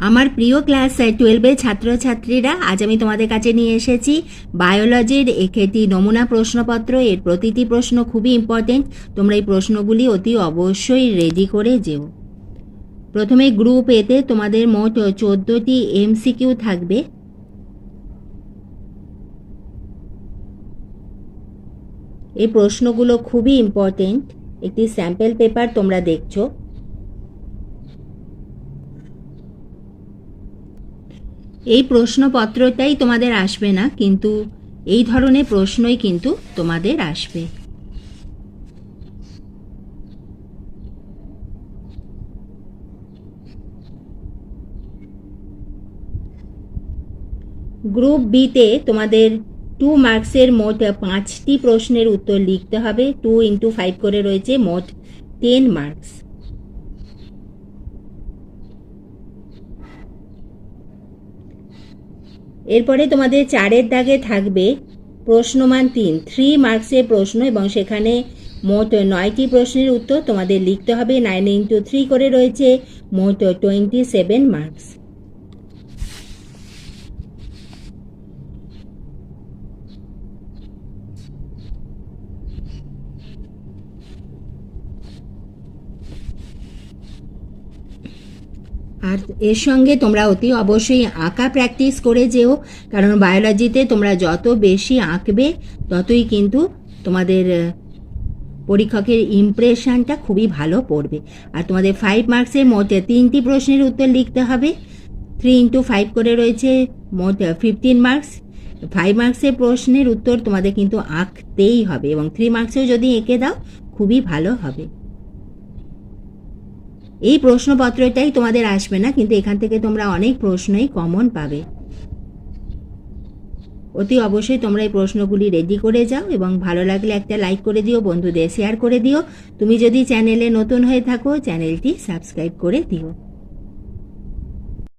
আমার প্রিয় ক্লাস 12-এর ছাত্রছাত্রীরা, আজ আমি তোমাদের কাছে নিয়ে এসেছি বায়োলজির একটি নমুনা প্রশ্নপত্র। এর প্রতিটি প্রশ্ন খুবই ইম্পর্টেন্ট। তোমরা এই প্রশ্নগুলি অতি অবশ্যই রেডি করে যেও। প্রথমে গ্রুপ এতে তোমাদের মোট 14টি MCQ থাকবে। এই প্রশ্নগুলো খুবই ইম্পর্টেন্ট। একটি স্যাম্পল পেপার তোমরা দেখছো। এই প্রশ্নপত্রটাই তোমাদের আসবে না, কিন্তু এই ধরনের প্রশ্নই কিন্তু তোমাদের আসবে। গ্রুপ বিতে তোমাদের 2 মার্কসের মোট 5টি প্রশ্নের উত্তর লিখতে হবে। 2 × 5 করে রয়েছে, মোট 10 মার্কস। এরপরে তোমাদের 4-এর দাগে থাকবে প্রশ্নমান 3 মার্কসের প্রশ্ন, এবং সেখানে মোট 9টি প্রশ্নের উত্তর তোমাদের লিখতে হবে। 9 × 3 করে রয়েছে, মোট 27 মার্কস। আর এর সঙ্গে তোমরা অতি অবশ্যই আঁকা প্র্যাকটিস করে যেও, কারণ বায়োলজিতে তোমরা যত বেশি আঁকবে ততই কিন্তু তোমাদের পরীক্ষকের ইমপ্রেশনটা খুবই ভালো পড়বে। আর তোমাদের 5 মার্কসের মোট 3টি প্রশ্নের উত্তর লিখতে হবে। 3 × 5 করে রয়েছে, মোট 15 মার্কস। 5 মার্কসের প্রশ্নের উত্তর তোমাদের কিন্তু আঁকতেই হবে, এবং 3 মার্কসেও যদি এঁকে দাও খুবই ভালো হবে। এই প্রশ্নপত্রটাই তোমাদের আসবে না, কিন্তু এখান থেকে তোমরা অনেক প্রশ্নই কমন পাবে। অতি অবশ্যই তোমরা এই প্রশ্নগুলি রেডি করে যাও, এবং ভালো লাগলে একটা লাইক করে দিও, বন্ধুদের শেয়ার করে দিও। তুমি যদি চ্যানেলে নতুন হয়ে থাকো চ্যানেলটি সাবস্ক্রাইব করে দিও।